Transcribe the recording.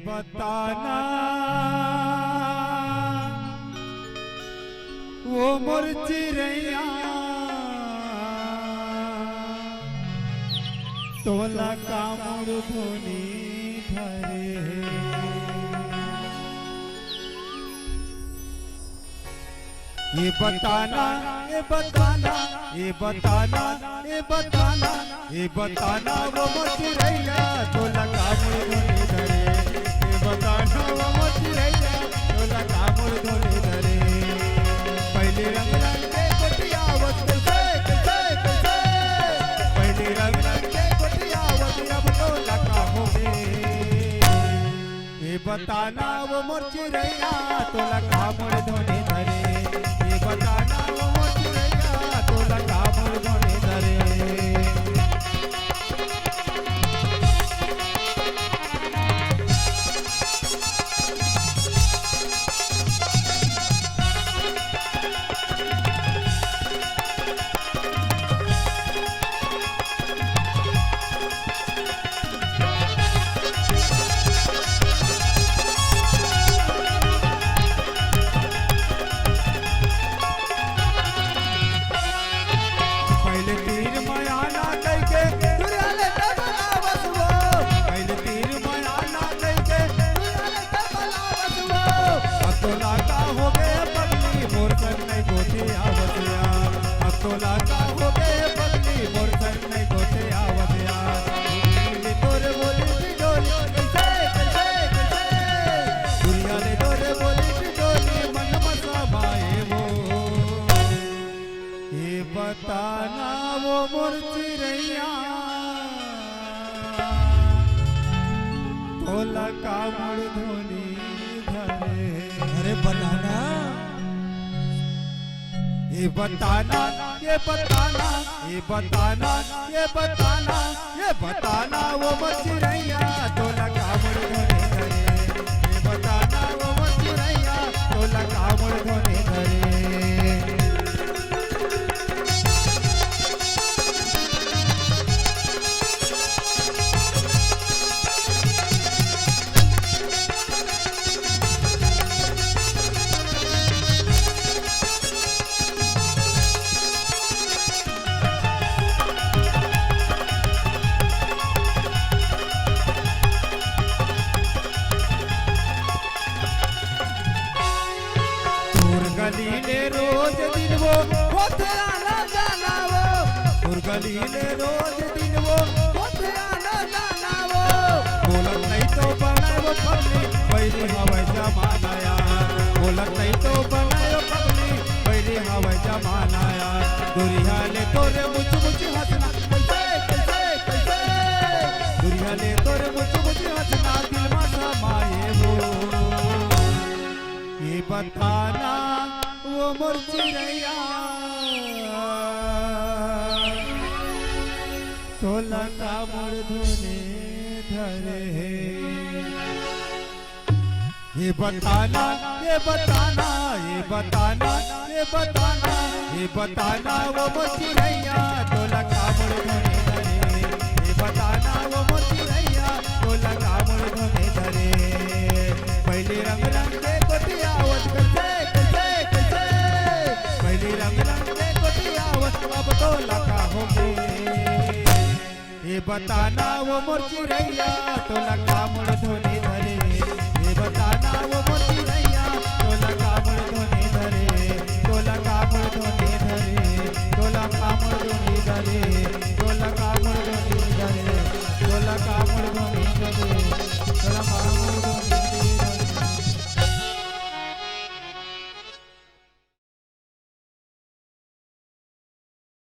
बताना वो मोर चिरैया तोला का मोर धोनी धरे। ये बताना ये बताना ये बताना ये बताना ये बताना वो मोर चिरैया तोला का मोर धोनी धरे। ये बताना वो मोर चिरैया तोला का मोर धोनी धरे। पहले रंग रंग के कोटियावत कैसे कैसे कैसे पहले रंग रंग के कोटियावत अब तोला का हो गए। ये बताना वो मोर चिरैया तोला का मोर धोनी धरे। ये बताना वो मोर चिरैया तोला का मोर धोनी धरे। तोला का हो गए बदली मोर संग नहीं गोते आवतिया। तोरे बोली बिडोली कैसे कैसे कैसे दुनिया ने तोरे बोली बिडोली मन मसा भाई वो। ये बताना वो मोर चिरैया तोला का मोर धोनी धरे। अरे बताना ये बताना ये बताना ये बताना ये बताना ये बताना वो मोर चिरैया तोला का मोर धोनी धरे। ये बताना वो मोर चिरैया तोला का मोर धोनी धरे। गलीले रोज दिन वो होतरा न जाना वो गलीले रोज दिन वो होतरा न जाना वो। बोलत नहीं तो बनाए वो पगली पहली हवाई जमानाया। बोलत नहीं तो बनाए वो पगली पहली हवाई जमानाया। दुरिया ले तोरे मुझ मुझ हंसना कैसे कैसे कैसे दुरिया ले तोरे मुझ मुझ हंसना दिल में समाये वो। ये बताना वो मोर चिरैया तोला का मोर धोनी धरे। ये बताना ये बताना ये बताना ये बताना ये बताना वो मोर चिरैया तोला का मोर धोनी धरे। ये बताना वो मोर चिरैया तोला का मोर धोनी धरे। पहले रंग रंग के कोटियावत कैसे कैसे कैसे पहले रंग रंग के कोटियावत अब तोला का हो गए। ये बताना वो मोर चिरैया तोला का मोर धोनी